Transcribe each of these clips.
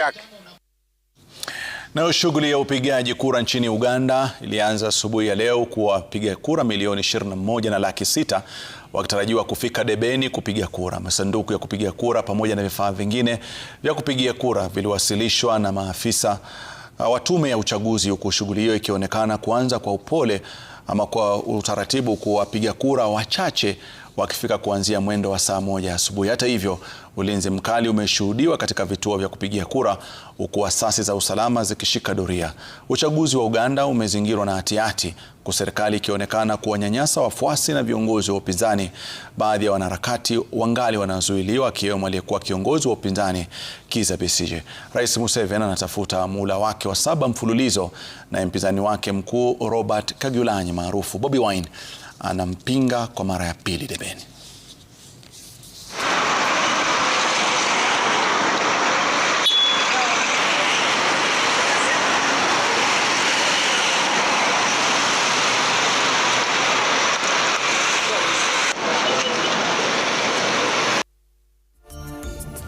yake. Na shughuli ya upigaji kura nchini Uganda ilianza asubuhi ya leo, kwa wapiga kura milioni 21.6 wakitarajiwa kufika debeni kupiga kura. Masanduku ya kupiga kura pamoja na vifaa vingine vya kupigia kura viliwasilishwa na maafisa wa tume ya uchaguzi, huku shughuli hiyo ikionekana kuanza kwa upole ama kwa utaratibu, kwa wapiga kura wachache wakifika kuanzia mwendo wa saa 1 asubuhi. Hata hivyo, ulinzi mkali umeshuhudiwa katika vituo vya kupigia kura, huku asasi za usalama zikishika doria. Uchaguzi wa Uganda umezingirwa na hatihati, huku serikali ikionekana kuwanyanyasa wafuasi na viongozi wa upinzani. Baadhi ya wanaharakati wangali wanazuiliwa, akiwemo aliyekuwa kiongozi wa upinzani Kizza Besigye. Rais Museveni anatafuta muhula wake wa 7 mfululizo, na mpinzani wake mkuu Robert Kyagulanyi maarufu Bobi Wine anampinga kwa mara ya pili debeni.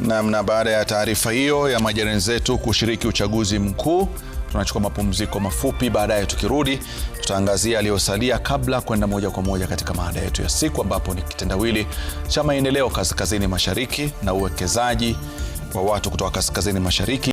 Na baada ya taarifa hiyo ya majirani zetu kushiriki uchaguzi mkuu, tunachukua mapumziko mafupi. Baadaye tukirudi, tutaangazia aliyosalia kabla kwenda moja kwa moja katika mada yetu ya siku, ambapo ni kitendawili cha maendeleo kaskazini mashariki na uwekezaji wa watu kutoka kaskazini mashariki.